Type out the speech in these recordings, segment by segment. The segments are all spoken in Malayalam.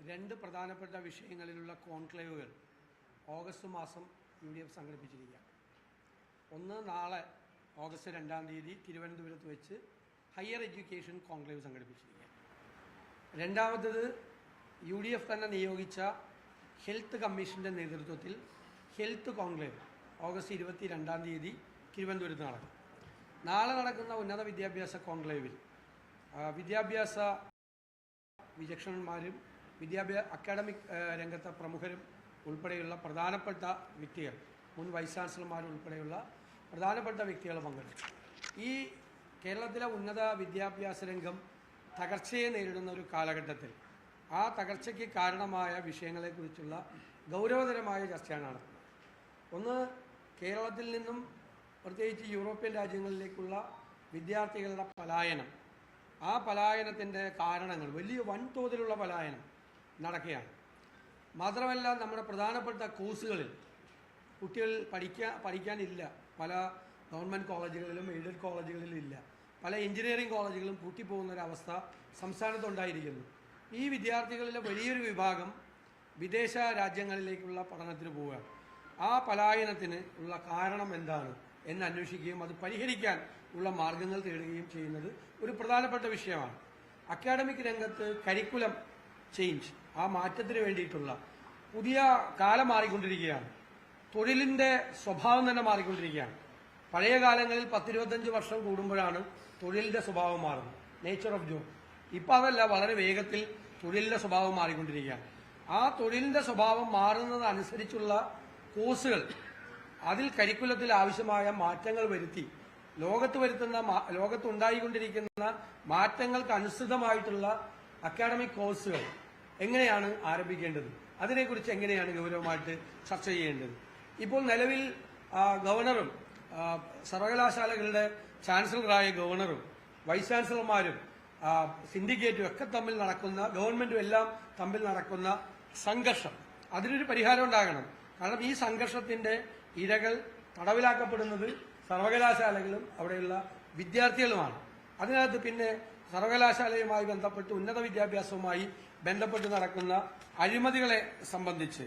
രണ്ട് പ്രധാനപ്പെട്ട വിഷയങ്ങളിലുള്ള കോൺക്ലേവുകൾ ഓഗസ്റ്റ് മാസം UDF സംഘടിപ്പിച്ചിരിക്കുകയാണ്. ഒന്ന് നാളെ ഓഗസ്റ്റ് 2-ാം തീയതി തിരുവനന്തപുരത്ത് വെച്ച് ഹയർ എഡ്യൂക്കേഷൻ കോൺക്ലേവ് സംഘടിപ്പിച്ചിരിക്കുകയാണ്. രണ്ടാമത്തേത് UDF തന്നെ നിയോഗിച്ച ഹെൽത്ത് കമ്മീഷൻ്റെ നേതൃത്വത്തിൽ ഹെൽത്ത് കോൺക്ലേവ് ഓഗസ്റ്റ് 22-ാം തീയതി തിരുവനന്തപുരത്ത് നടക്കും. നാളെ നടക്കുന്ന ഉന്നത വിദ്യാഭ്യാസ കോൺക്ലേവിൽ വിദ്യാഭ്യാസ വിചക്ഷണന്മാരും അക്കാഡമിക് രംഗത്തെ പ്രമുഖരും ഉൾപ്പെടെയുള്ള പ്രധാനപ്പെട്ട വ്യക്തികൾ, മുൻ വൈസ് ചാൻസലർമാർ ഉൾപ്പെടെയുള്ള പ്രധാനപ്പെട്ട വ്യക്തികൾ പങ്കെടുക്കും. ഈ കേരളത്തിലെ ഉന്നത വിദ്യാഭ്യാസ രംഗം തകർച്ചയെ നേരിടുന്ന ഒരു കാലഘട്ടത്തിൽ ആ തകർച്ചയ്ക്ക് കാരണമായ വിഷയങ്ങളെക്കുറിച്ചുള്ള ഗൗരവതരമായ ചർച്ചയാണ് നടത്തുന്നത്. ഒന്ന്, കേരളത്തിൽ നിന്നും പ്രത്യേകിച്ച് യൂറോപ്യൻ രാജ്യങ്ങളിലേക്കുള്ള വിദ്യാർത്ഥികളുടെ പലായനം, ആ പലായനത്തിൻ്റെ കാരണങ്ങൾ, വലിയ വൻതോതിലുള്ള പലായനം നടക്കുകയാണ്. മാത്രമല്ല, നമ്മുടെ പ്രധാനപ്പെട്ട കോഴ്സുകളിൽ കുട്ടികൾ പഠിക്കാനില്ല. പല ഗവൺമെൻറ് കോളേജുകളിലും എയ്ഡഡ് കോളേജുകളിലും ഇല്ല. പല എഞ്ചിനീയറിംഗ് കോളേജുകളും പൂട്ടിപ്പോകുന്നൊരവസ്ഥ സംസ്ഥാനത്തുണ്ടായിരിക്കുന്നു. ഈ വിദ്യാർത്ഥികളിലെ വലിയൊരു വിഭാഗം വിദേശ രാജ്യങ്ങളിലേക്കുള്ള പഠനത്തിന് പോവുകയാണ്. ആ പലായനത്തിന് ഉള്ള കാരണം എന്താണ് എന്ന് അന്വേഷിക്കുകയും അത് പരിഹരിക്കാൻ ഉള്ള മാർഗങ്ങൾ തേടുകയും ചെയ്യുന്നത് ഒരു പ്രധാനപ്പെട്ട വിഷയമാണ്. അക്കാഡമിക് രംഗത്ത് കരിക്കുലം ചേഞ്ച്, ആ മാറ്റത്തിന് വേണ്ടിയിട്ടുള്ള പുതിയ കാലം മാറിക്കൊണ്ടിരിക്കുകയാണ്. തൊഴിലിൻ്റെ സ്വഭാവം തന്നെ മാറിക്കൊണ്ടിരിക്കുകയാണ്. പഴയ കാലങ്ങളിൽ 10-25 വർഷം കൂടുമ്പോഴാണ് തൊഴിലിൻ്റെ സ്വഭാവം മാറുന്നത്, നേച്ചർ ഓഫ് ജോബ്. ഇപ്പം അതല്ല, വളരെ വേഗത്തിൽ തൊഴിലിൻ്റെ സ്വഭാവം മാറിക്കൊണ്ടിരിക്കുകയാണ്. ആ തൊഴിലിൻ്റെ സ്വഭാവം മാറുന്നതനുസരിച്ചുള്ള കോഴ്സുകൾ, അതിൽ കരിക്കുലത്തിൽ ആവശ്യമായ മാറ്റങ്ങൾ വരുത്തി ലോകത്തുണ്ടായിക്കൊണ്ടിരിക്കുന്ന മാറ്റങ്ങൾക്ക് അനുസൃതമായിട്ടുള്ള അക്കാഡമിക് കോഴ്സുകൾ എങ്ങനെയാണ് ആരംഭിക്കേണ്ടത്, അതിനെക്കുറിച്ച് എങ്ങനെയാണ് ഗൗരവമായിട്ട് ചർച്ച ചെയ്യേണ്ടത്. ഇപ്പോൾ നിലവിൽ ഗവർണറും സർവകലാശാലകളുടെ ചാൻസലറായ ഗവർണറും വൈസ് ചാൻസലർമാരും സിൻഡിക്കേറ്റും ഒക്കെ തമ്മിൽ നടക്കുന്ന, ഗവൺമെന്റും എല്ലാം തമ്മിൽ നടക്കുന്ന സംഘർഷം, അതിനൊരു പരിഹാരം ഉണ്ടാകണം. കാരണം ഈ സംഘർഷത്തിന്റെ ഇരകൾ തടവിലാക്കപ്പെടുന്നത് സർവകലാശാലകളും അവിടെയുള്ള വിദ്യാർത്ഥികളുമാണ്. അതിനകത്ത് പിന്നെ സർവകലാശാലയുമായി ബന്ധപ്പെട്ട് ഉന്നത വിദ്യാഭ്യാസവുമായി ബന്ധപ്പെട്ട് നടക്കുന്ന അഴിമതികളെ സംബന്ധിച്ച്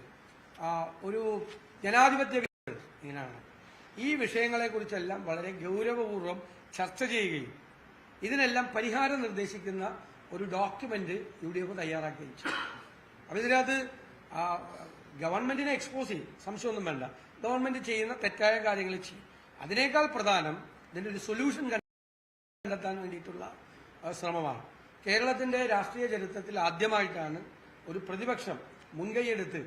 ഒരു ജനാധിപത്യ ഇങ്ങനെയാണ്. ഈ വിഷയങ്ങളെക്കുറിച്ചെല്ലാം വളരെ ഗൗരവപൂർവ്വം ചർച്ച ചെയ്യുകയും ഇതിനെല്ലാം പരിഹാരം നിർദ്ദേശിക്കുന്ന ഒരു ഡോക്യുമെന്റ് UDF തയ്യാറാക്കുകയും ചെയ്യും. അപ്പോൾ ഇതിനകത്ത് ഗവൺമെന്റിനെ എക്സ്പോസ് ചെയ്യും, സംശയമൊന്നും വേണ്ട. ഗവൺമെന്റ് ചെയ്യുന്ന തെറ്റായ കാര്യങ്ങൾ ചെയ്യും. അതിനേക്കാൾ പ്രധാനം ഇതിന്റെ ഒരു സൊല്യൂഷൻ കണ്ടെത്താൻ വേണ്ടിയിട്ടുള്ള ശ്രമമാണ്. കേരളത്തിന്റെ രാഷ്ട്രീയ ചരിത്രത്തിൽ ആദ്യമായിട്ടാണ് ഒരു പ്രതിപക്ഷം മുൻകൈയെടുത്ത്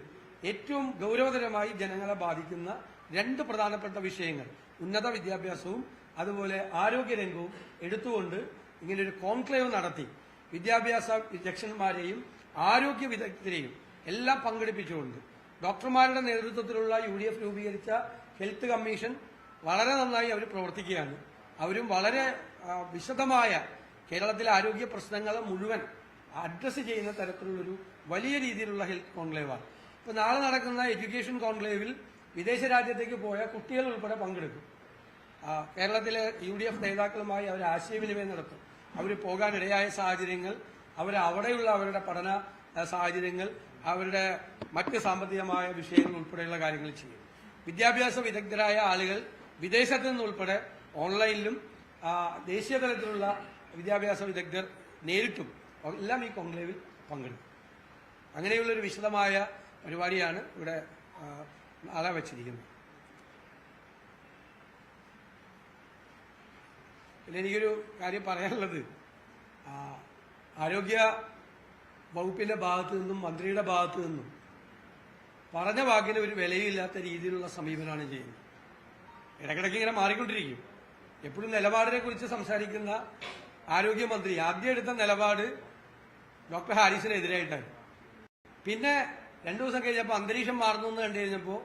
ഏറ്റവും ഗൗരവതരമായി ജനങ്ങളെ ബാധിക്കുന്ന രണ്ട് പ്രധാനപ്പെട്ട വിഷയങ്ങൾ, ഉന്നത വിദ്യാഭ്യാസവും അതുപോലെ ആരോഗ്യരംഗവും എടുത്തുകൊണ്ട് ഇങ്ങനെയൊരു കോൺക്ലേവ് നടത്തി വിദ്യാഭ്യാസ വിദഗ്ധന്മാരെയും ആരോഗ്യ വിദഗ്ധരെയും എല്ലാം പങ്കെടുപ്പിച്ചുകൊണ്ട് ഡോക്ടർമാരുടെ നേതൃത്വത്തിലുള്ള UDF രൂപീകരിച്ച ഹെൽത്ത് കമ്മീഷൻ വളരെ നന്നായി അവർ പ്രവർത്തിക്കുകയാണ്. അവരും വളരെ വിശദമായ കേരളത്തിലെ ആരോഗ്യ പ്രശ്നങ്ങളെ മുഴുവൻ അഡ്രസ്സ് ചെയ്യുന്ന തരത്തിലുള്ളൊരു വലിയ രീതിയിലുള്ള ഹെൽത്ത് കോൺക്ലേവാണ്. ഇപ്പോൾ നാളെ നടക്കുന്ന എഡ്യൂക്കേഷൻ കോൺക്ലേവിൽ വിദേശ രാജ്യത്തേക്ക് പോയ കുട്ടികൾ ഉൾപ്പെടെ പങ്കെടുക്കും. കേരളത്തിലെ UDF നേതാക്കളുമായി അവർ ആശയവിനിമയം നടത്തും. അവർ പോകാനിടയായ സാഹചര്യങ്ങൾ, അവിടെയുള്ള അവരുടെ പഠന സാഹചര്യങ്ങൾ, അവരുടെ മറ്റ് സാമ്പത്തികമായ വിഷയങ്ങൾ ഉൾപ്പെടെയുള്ള കാര്യങ്ങൾ ചെയ്യും. വിദ്യാഭ്യാസ വിദഗ്ധരായ ആളുകൾ വിദേശത്ത് നിന്നുൾപ്പെടെ ഓൺലൈനിലും ദേശീയ തലത്തിലുള്ള വിദ്യാഭ്യാസ വിദഗ്ധർ നേരിട്ടും എല്ലാം ഈ കോൺക്ലേവിൽ പങ്കെടുക്കും. അങ്ങനെയുള്ളൊരു വിശദമായ പരിപാടിയാണ് ഇവിടെ നാളെ വച്ചിരിക്കുന്നത്. പിന്നെ എനിക്കൊരു കാര്യം പറയാനുള്ളത്, ആരോഗ്യ വകുപ്പിന്റെ ഭാഗത്തു നിന്നും മന്ത്രിയുടെ ഭാഗത്തു നിന്നും പറഞ്ഞ വാക്കിന് ഒരു വിലയില്ലാത്ത രീതിയിലുള്ള സമീപനമാണ് ചെയ്യുന്നത്. ഇടയ്ക്കിടയ്ക്ക് ഇങ്ങനെ മാറിക്കൊണ്ടിരിക്കും. എപ്പോഴും നിലപാടിനെ കുറിച്ച് സംസാരിക്കുന്ന ആരോഗ്യമന്ത്രി ആദ്യം എടുത്ത നിലപാട് ഡോക്ടർ ഹാരിസിനെതിരായിട്ടാണ്. പിന്നെ 2 ദിവസം കഴിഞ്ഞപ്പോൾ അന്തരീക്ഷം മാറുന്നു എന്ന് കണ്ടു കഴിഞ്ഞപ്പോൾ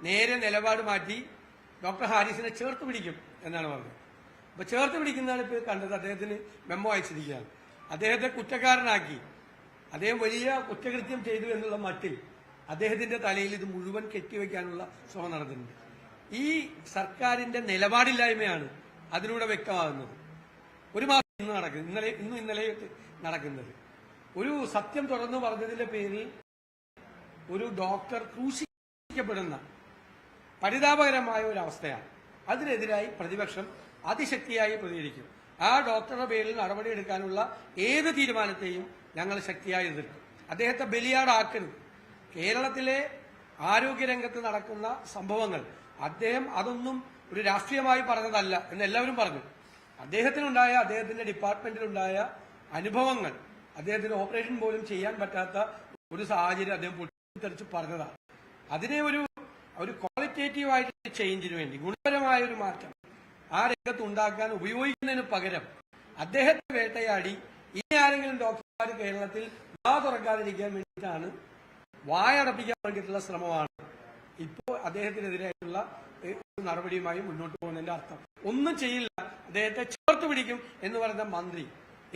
നേരെ നിലപാട് മാറ്റി ഡോക്ടർ ഹാരിസിനെ ചേർത്ത് പിടിക്കും എന്നാണ് പറഞ്ഞത്. അപ്പൊ ചേർത്ത് പിടിക്കുന്നതാണ് ഇപ്പോൾ കണ്ടത്. അദ്ദേഹത്തിന് മെമ്മോ അയച്ചിരിക്കുകയാണ്. അദ്ദേഹത്തെ കുറ്റക്കാരനാക്കി, അദ്ദേഹം വലിയ കുറ്റകൃത്യം ചെയ്തു എന്നുള്ള മട്ടിൽ അദ്ദേഹത്തിന്റെ തലയിൽ ഇത് മുഴുവൻ കെട്ടിവെക്കാനുള്ള ശ്രമം നടത്തുന്നുണ്ട്. ഈ സർക്കാരിന്റെ നിലപാടില്ലായ്മയാണ് അതിലൂടെ വ്യക്തമാകുന്നത്. ഒരു മാസം ഇന്ന് നടക്കുന്നത്, ഇന്നലെ നടക്കുന്നത്. ഒരു സത്യം തുറന്നു പറഞ്ഞതിന്റെ പേരിൽ ഒരു ഡോക്ടർ ക്രൂശിക്കപ്പെടുന്ന പരിതാപകരമായ ഒരു അവസ്ഥയാണ്. അതിനെതിരായി പ്രതിപക്ഷം അതിശക്തിയായി പ്രതികരിക്കും. ആ ഡോക്ടറുടെ പേരിൽ നടപടിയെടുക്കാനുള്ള ഏത് തീരുമാനത്തെയും ഞങ്ങൾ ശക്തിയായി എതിർക്കും. അദ്ദേഹത്തെ ബലിയാടാക്കരുത്. കേരളത്തിലെ ആരോഗ്യരംഗത്ത് നടക്കുന്ന സംഭവങ്ങൾ അദ്ദേഹം അതൊന്നും ഒരു രാഷ്ട്രീയമായി പറഞ്ഞതല്ല എന്ന് എല്ലാവരും പറഞ്ഞു. അദ്ദേഹത്തിനുണ്ടായ, അദ്ദേഹത്തിന്റെ ഡിപ്പാർട്ട്മെന്റിലുണ്ടായ അനുഭവങ്ങൾ, അദ്ദേഹത്തിന് ഓപ്പറേഷൻ പോലും ചെയ്യാൻ പറ്റാത്ത ഒരു സാഹചര്യം അദ്ദേഹം പൊട്ടിത്തെറിച്ച് പറഞ്ഞതാണ്. അതിനെ ഒരു ക്വാളിറ്റേറ്റീവായിട്ട് ചേഞ്ചിന് വേണ്ടി, ഗുണപരമായ ഒരു മാറ്റം ആ രംഗത്ത് ഉണ്ടാക്കാൻ ഉപയോഗിക്കുന്നതിന് പകരം അദ്ദേഹത്തെ വേട്ടയാടി ഇനി ആരെങ്കിലും ഡോക്ടർമാർ കേരളത്തിൽ വാ തുറക്കാതിരിക്കാൻ വേണ്ടിയിട്ടാണ്, വായടപ്പിക്കാൻ വേണ്ടിയിട്ടുള്ള ശ്രമമാണ് ഇപ്പോൾ അദ്ദേഹത്തിനെതിരായിട്ടുള്ള നടപടിയുമായി മുന്നോട്ട് പോകുന്നതിന്റെ അർത്ഥം. ഒന്നും ചെയ്യില്ല, അദ്ദേഹത്തെ ചേർത്ത് പിടിക്കും എന്ന് പറയുന്ന മന്ത്രി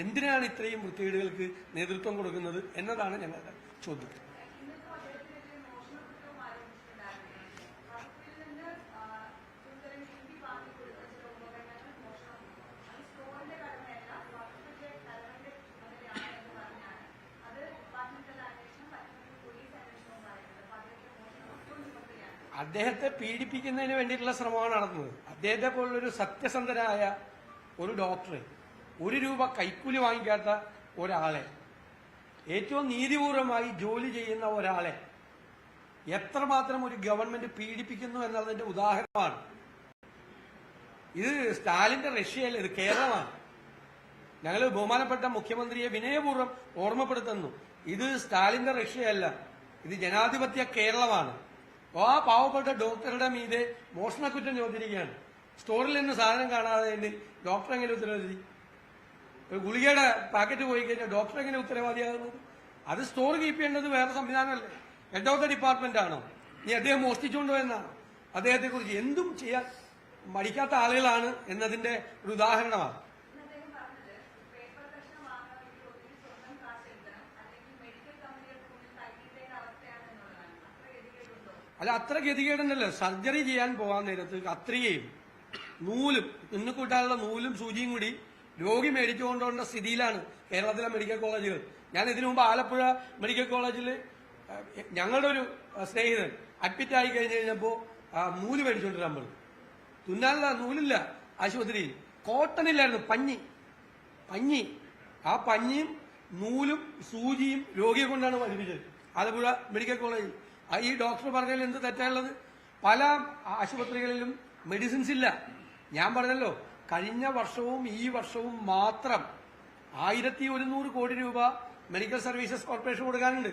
എന്തിനാണ് ഇത്രയും വൃത്തികേടുകൾക്ക് നേതൃത്വം കൊടുക്കുന്നത് എന്നതാണ് ഞങ്ങളുടെ ചോദ്യം. അദ്ദേഹത്തെ പീഡിപ്പിക്കുന്നതിന് വേണ്ടിയിട്ടുള്ള ശ്രമമാണ് നടത്തുന്നത്. അദ്ദേഹത്തെ പോലുള്ളൊരു സത്യസന്ധനായ ഒരു ഡോക്ടറെ, ₹1 കൈക്കൂലി വാങ്ങിക്കാത്ത ഒരാളെ, ഏറ്റവും നീതിപൂർവമായി ജോലി ചെയ്യുന്ന ഒരാളെ എത്രമാത്രം ഒരു ഗവൺമെന്റ് പീഡിപ്പിക്കുന്നു എന്നതിന്റെ ഉദാഹരണമാണ്. ഇത് സ്റ്റാലിന്റെ റഷ്യയല്ല, ഇത് കേരളമാണ്. ഞങ്ങൾ ബഹുമാനപ്പെട്ട മുഖ്യമന്ത്രിയെ വിനയപൂർവ്വം ഓർമ്മപ്പെടുത്തുന്നു, ഇത് സ്റ്റാലിന്റെ റഷ്യയല്ല, ഇത് ജനാധിപത്യ കേരളമാണ്. ആ പാവപ്പെട്ട ഡോക്ടറുടെ മീതെ മോഷണക്കുറ്റം ചോദിച്ചിരിക്കുകയാണ്. സ്റ്റോറിൽ നിന്ന് സാധനം കാണാതെ ഡോക്ടർ എങ്ങനെ ഉത്തരവാദി? ഒരു ഗുളികയുടെ പാക്കറ്റ് പോയി കഴിഞ്ഞാൽ ഡോക്ടർ എങ്ങനെ ഉത്തരവാദിയാകുന്നത്? അത് സ്റ്റോർ കീപ്പ് ചെയ്യേണ്ടത് വേറെ സംവിധാനമല്ലേ? ഹെഡ് ഓഫ് ദ ഡിപ്പാർട്ട്മെന്റ് ആണോ? നീ അദ്ദേഹം മോഷ്ടിച്ചുകൊണ്ടോ എന്നാണ്? അദ്ദേഹത്തെ കുറിച്ച് എന്തും ചെയ്യാൻ മടിക്കാത്ത ആളുകളാണ് എന്നതിന്റെ ഒരു ഉദാഹരണമാണ്. അല്ല, അത്ര ഗതികേടുണ്ടല്ലോ. സർജറി ചെയ്യാൻ പോകാൻ നേരത്ത് കത്രികയും നൂലും, തുന്നിക്കൂട്ടാനുള്ള നൂലും സൂചിയും കൂടി രോഗി മേടിച്ചു കൊണ്ടുപോകേണ്ട സ്ഥിതിയിലാണ് കേരളത്തിലെ മെഡിക്കൽ കോളേജുകൾ. ഞാൻ ഇതിനു മുമ്പ് ആലപ്പുഴ മെഡിക്കൽ കോളേജിൽ ഞങ്ങളുടെ ഒരു സ്നേഹിതൻ അഡ്മിറ്റ് ആയി കഴിഞ്ഞ് കഴിഞ്ഞപ്പോൾ നൂല് മേടിച്ചുകൊണ്ടിരാൻ പറഞ്ഞു. തുന്നാനുള്ള നൂലില്ല ആശുപത്രിയിൽ, കോട്ടണില്ലായിരുന്നു, പഞ്ഞി. ആ പഞ്ഞിയും നൂലും സൂചിയും രോഗിയെ കൊണ്ടാണ് പഠിപ്പിച്ചത് ആലപ്പുഴ മെഡിക്കൽ കോളേജിൽ. ഈ ഡോക്ടർ പറഞ്ഞതിൽ എന്ത് തെറ്റാനുള്ളത്? പല ആശുപത്രികളിലും മെഡിസിൻസ് ഇല്ല. ഞാൻ പറഞ്ഞല്ലോ, കഴിഞ്ഞ വർഷവും ഈ വർഷവും മാത്രം 1100 കോടി രൂപ മെഡിക്കൽ സർവീസസ് കോർപ്പറേഷൻ കൊടുക്കാനുണ്ട്.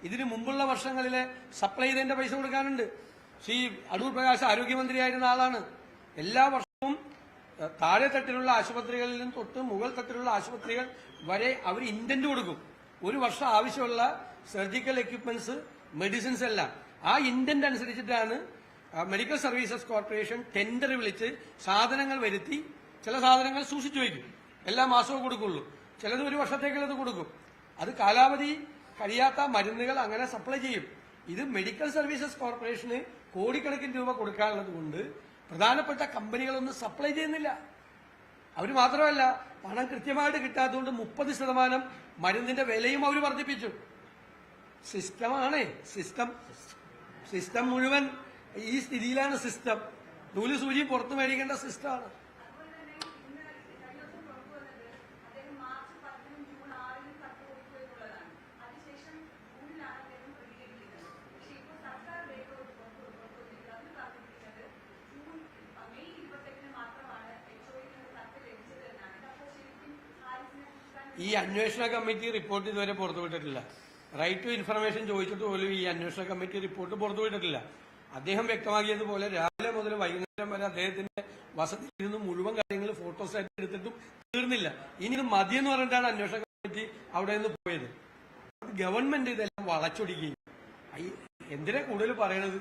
ഇതിനു മുമ്പുള്ള വർഷങ്ങളിലെ സപ്ലൈ ചെയ്തതിന്റെ പൈസ കൊടുക്കാനുണ്ട്. ശ്രീ അടൂർ പ്രകാശ് ആരോഗ്യമന്ത്രിയായിരുന്ന ആളാണ്. എല്ലാ വർഷവും താഴെത്തട്ടിലുള്ള ആശുപത്രികളിലും തൊട്ട് മുകൾ തട്ടിലുള്ള ആശുപത്രികൾ വരെ അവർ ഇന്റന്റ് കൊടുക്കും. ഒരു വർഷം ആവശ്യമുള്ള സർജിക്കൽ എക്യുപ്മെന്റ്സ്, മെഡിസിൻസ് എല്ലാം ആ ഇന്റന്റ് അനുസരിച്ചിട്ടാണ് മെഡിക്കൽ സർവീസസ് കോർപ്പറേഷൻ ടെൻഡർ വിളിച്ച് സാധനങ്ങൾ വരുത്തി. ചില സാധനങ്ങൾ സൂക്ഷിച്ചു വയ്ക്കും, എല്ലാ മാസവും കൊടുക്കുള്ളൂ. ചിലത് ഒരു വർഷത്തേക്കുള്ളത് കൊടുക്കും. അത് കാലാവധി കഴിയാത്ത മരുന്നുകൾ അങ്ങനെ സപ്ലൈ ചെയ്യും. ഇത് മെഡിക്കൽ സർവീസസ് കോർപ്പറേഷന് കോടിക്കണക്കിന് രൂപ കൊടുക്കാനുള്ളത് കൊണ്ട് പ്രധാനപ്പെട്ട കമ്പനികളൊന്നും സപ്ലൈ ചെയ്യുന്നില്ല. അവർ മാത്രമല്ല, പണം കൃത്യമായിട്ട് കിട്ടാത്തതുകൊണ്ട് 30% മരുന്നിന്റെ വിലയും അവർ വർദ്ധിപ്പിച്ചു. സിസ്റ്റമാണ് സിസ്റ്റം മുഴുവൻ ഈ സ്ഥിതിയിലാണ്. സിസ്റ്റം നൂല് സൂചി പുറത്തു മേടിക്കേണ്ട സിസ്റ്റമാണ്. ഈ അന്വേഷണ കമ്മിറ്റി റിപ്പോർട്ട് ഇതുവരെ പുറത്തുവിട്ടിട്ടില്ല. റൈറ്റ് ടു ഇൻഫർമേഷൻ ചോദിച്ചിട്ട് പോലും ഈ അന്വേഷണ കമ്മിറ്റി റിപ്പോർട്ട് പുറത്തുവിട്ടിട്ടില്ല. അദ്ദേഹം വ്യക്തമാക്കിയതുപോലെ രാവിലെ മുതൽ വൈകുന്നേരം വരെ അദ്ദേഹത്തിന്റെ വസതിയിൽ നിന്ന് മുഴുവൻ കാര്യങ്ങൾ ഫോട്ടോസായിട്ട് എടുത്തിട്ടും തീർന്നില്ല. ഇനി ഇത് മതിയെന്ന് പറഞ്ഞിട്ടാണ് അന്വേഷണ കമ്മിറ്റി അവിടെ നിന്ന് പോയത്. ഗവൺമെന്റ് ഇതെല്ലാം വളച്ചൊടിക്കുകയും. എന്തിനാ കൂടുതൽ പറയണത്?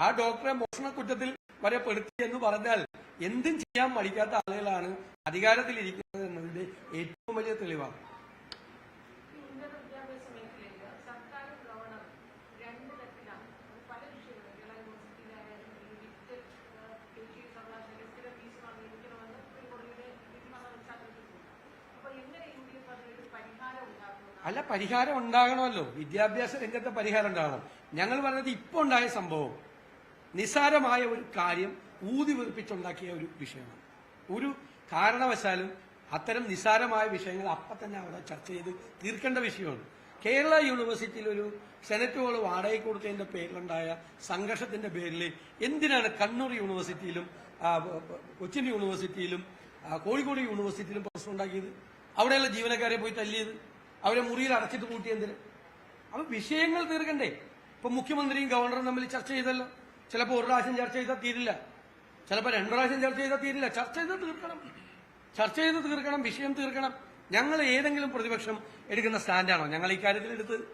ആ ഡോക്ടറെ മോഷണക്കുറ്റത്തിൽ വരെ പെടുത്തി എന്ന് പറഞ്ഞാൽ എന്തും ചെയ്യാൻ മടിക്കാത്ത ആളുകളാണ് അധികാരത്തിലിരിക്കുന്നത് എന്നതിന്റെ ഏറ്റവും വലിയ തെളിവാണ്. അല്ല, പരിഹാരം ഉണ്ടാകണമല്ലോ. വിദ്യാഭ്യാസ രംഗത്തെ പരിഹാരം ഉണ്ടാകണം. ഞങ്ങൾ പറഞ്ഞത് ഇപ്പോൾ ഉണ്ടായ സംഭവം നിസ്സാരമായ ഒരു കാര്യം ഊതി വീർപ്പിച്ചുണ്ടാക്കിയ ഒരു വിഷയമാണ്. ഒരു കാരണവശാലും അത്തരം നിസ്സാരമായ വിഷയങ്ങൾ അപ്പം തന്നെ അവിടെ ചർച്ച ചെയ്ത് തീർക്കേണ്ട വിഷയമാണ്. കേരള യൂണിവേഴ്സിറ്റിയിൽ ഒരു സെനറ്റ് ഹോൾ വാടകയ്ക്ക് കൊടുത്തതിന്റെ പേരിലുണ്ടായ സംഘർഷത്തിന്റെ പേരിൽ എന്തിനാണ് കണ്ണൂർ യൂണിവേഴ്സിറ്റിയിലും കൊച്ചിൻ യൂണിവേഴ്സിറ്റിയിലും കോഴിക്കോട് യൂണിവേഴ്സിറ്റിയിലും പ്രശ്നം ഉണ്ടാക്കിയത്? അവിടെയുള്ള ജീവനക്കാരെ പോയി തല്ലിയത്, അവരെ മുറിയിൽ അടച്ചിട്ട് കൂട്ടിയെന്തിന്? അപ്പൊ വിഷയങ്ങൾ തീർക്കണ്ടേ? ഇപ്പൊ മുഖ്യമന്ത്രിയും ഗവർണറും തമ്മിൽ ചർച്ച ചെയ്തല്ലോ. ചിലപ്പോൾ ഒരു പ്രാവശ്യം ചർച്ച ചെയ്താൽ തീരില്ല, ചിലപ്പോൾ 2 പ്രാവശ്യം ചർച്ച ചെയ്താൽ തീരില്ല. ചർച്ച ചെയ്ത് തീർക്കണം, വിഷയം തീർക്കണം. ഞങ്ങൾ ഏതെങ്കിലും പ്രതിപക്ഷം എടുക്കുന്ന സ്റ്റാൻഡാണോ ഞങ്ങൾ ഇക്കാര്യത്തിൽ എടുത്തത്?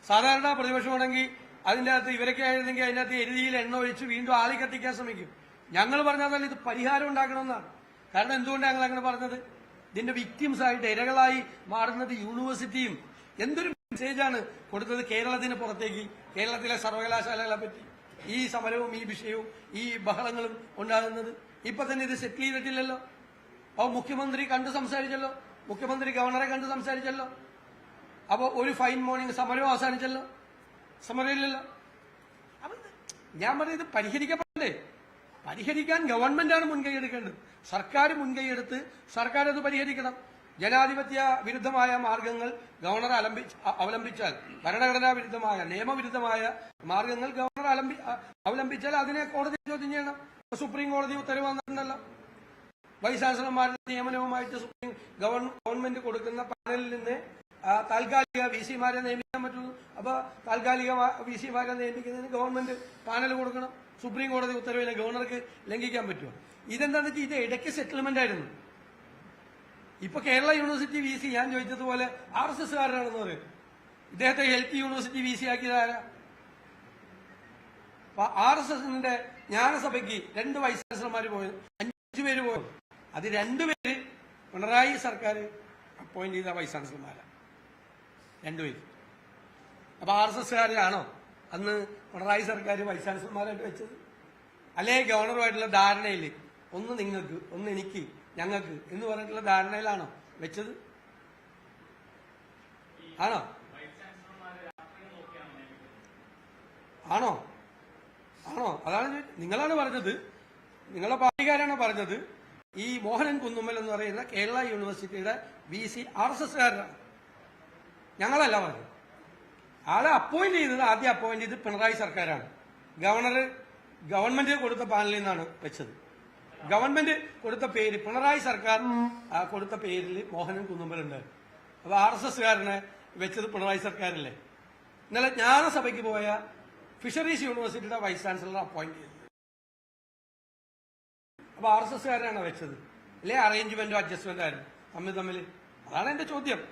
സാധാരണ പ്രതിപക്ഷമാണെങ്കിൽ അതിൻ്റെ അകത്ത് ഇവരൊക്കെ ആയിരുന്നെങ്കിൽ അതിൻ്റെ അകത്ത് എരുതിയിൽ എണ്ണ ഒഴിച്ച് വീണ്ടും ആളി കത്തിക്കാൻ ശ്രമിക്കും. ഞങ്ങൾ പറഞ്ഞാൽ ഇത് പരിഹാരം ഉണ്ടാക്കണമെന്നാണ്. കാരണം എന്തുകൊണ്ടാണ് ഞങ്ങൾ അങ്ങനെ പറഞ്ഞത്? ഇതിന്റെ വിക്ടിംസ് ആയിട്ട് ഇരകളായി മാറുന്നത് യൂണിവേഴ്സിറ്റിയും. എന്തൊരു മെസ്സേജാണ് കൊടുത്തത് കേരളത്തിന് പുറത്തേക്ക്, കേരളത്തിലെ സർവകലാശാലകളെ പറ്റി ഈ സമരവും ഈ വിഷയവും ഈ ബഹളങ്ങളും ഉണ്ടാകുന്നത്. ഇപ്പൊ തന്നെ ഇത് സെറ്റിൽ ചെയ്തിട്ടില്ലല്ലോ. അപ്പോൾ മുഖ്യമന്ത്രി കണ്ടു സംസാരിച്ചല്ലോ, മുഖ്യമന്ത്രി ഗവർണറെ കണ്ടു സംസാരിച്ചല്ലോ. അപ്പോൾ ഒരു ഫൈൻ മോർണിംഗ് സമരവും അവസാനിച്ചല്ലോ, സമരമില്ലല്ലോ. അപ്പൊ ഞാൻ പറഞ്ഞത് പരിഹരിക്കപ്പെടണ്ടേ? പരിഹരിക്കാൻ ഗവൺമെന്റാണ് മുൻകൈ എടുക്കേണ്ടത്. സർക്കാർ മുൻകൈയെടുത്ത് സർക്കാർ അത് പരിഹരിക്കണം. ജനാധിപത്യ വിരുദ്ധമായ മാർഗങ്ങൾ ഗവർണർ അവലംബിച്ചാൽ, ഭരണഘടനാ വിരുദ്ധമായ നിയമവിരുദ്ധമായ മാർഗങ്ങൾ ഗവർണർ അവലംബിച്ചാൽ അതിനെ കോടതി ചോദ്യം ചെയ്യണം. സുപ്രീം കോടതി ഉത്തരവ് വന്നിട്ടുണ്ടല്ലോ. വൈസ് ചാൻസലർമാരുടെ നിയമനവുമായിട്ട് ഗവൺമെന്റ് കൊടുക്കുന്ന പാനലിൽ നിന്ന് താൽക്കാലിക VC-മാരെ നിയമിക്കാൻ പറ്റുള്ളൂ. അപ്പൊ താൽക്കാലിക VC-മാരെ നിയമിക്കുന്നതിന് ഗവൺമെന്റ് പാനൽ കൊടുക്കണം. സുപ്രീം കോടതി ഉത്തരവിനെ ഗവർണർക്ക് ലംഘിക്കാൻ പറ്റുമോ? ഇതെന്താണെന്ന് വെച്ചാൽ ഇത് ഇടയ്ക്ക് സെറ്റിൽമെന്റ് ആയിരുന്നു. ഇപ്പൊ കേരള യൂണിവേഴ്സിറ്റി VC ഞാൻ ചോദിച്ചതുപോലെ RSSകാരനാണെന്ന് പറയും. ഇദ്ദേഹത്തെ ഹെൽത്ത് യൂണിവേഴ്സിറ്റി VC ആക്കിയത് ആരാ? RSSന്റെ ജ്ഞാനസഭയ്ക്ക് 2 വൈസ് ചാൻസലർമാർ പോയത്, 5 പേര് പോയത്. അത് 2 പേര് പിണറായി സർക്കാർ അപ്പോയിന്റ് ചെയ്ത വൈസ് ചാൻസലർമാരാണ്, 2 പേര്. അപ്പൊ RSSകാരാണോ അന്ന് പിണറായി സർക്കാർ വൈസ് ചാൻസലർമാരായിട്ട് വെച്ചത്? അല്ലേ ഗവർണറുമായിട്ടുള്ള ധാരണയിൽ ഒന്ന് നിങ്ങൾക്ക്, ഒന്ന് എനിക്ക്, ഞങ്ങൾക്ക് എന്ന് പറഞ്ഞിട്ടുള്ള ധാരണയിലാണോ വെച്ചത്? ആണോ? ആണോ? ആണോ? അതാണ് നിങ്ങളാണ് പറഞ്ഞത്, നിങ്ങളെ പാർട്ടിക്കാരാണോ പറഞ്ഞത്? ഈ മോഹനൻ കുന്നുമ്മൽ എന്ന് പറയുന്ന കേരള യൂണിവേഴ്സിറ്റിയുടെ VC RSSകാരനാണ്, ഞങ്ങളല്ല പറഞ്ഞത്. ആളെ അപ്പോയിന്റ് ചെയ്തത്, ആദ്യം അപ്പോയിന്റ് ചെയ്തത് പിണറായി സർക്കാരാണ്. ഗവൺമെന്റ് കൊടുത്ത പാനലിൽ നിന്നാണ് വെച്ചത്. ഗവൺമെന്റ് കൊടുത്ത പേര്, പിണറായി സർക്കാർ കൊടുത്ത പേരിൽ മോഹനൻ കുന്നുമ്മലുണ്ട്. അപ്പൊ RSSകാരനെ വെച്ചത് പിണറായി സർക്കാരല്ലേ? ഇന്നലെ ജ്ഞാനസഭയ്ക്ക് പോയ ഫിഷറീസ് യൂണിവേഴ്സിറ്റിയുടെ വൈസ് ചാൻസലർ അപ്പോയിന്റ് ചെയ്തത്. അപ്പൊ RSSകാരനാണ് വെച്ചത്, അല്ലെ അറേഞ്ച്മെന്റോ അഡ്ജസ്റ്റ്മെന്റോ ആയിരുന്നു തമ്മിൽ? അതാണ് എന്റെ ചോദ്യം.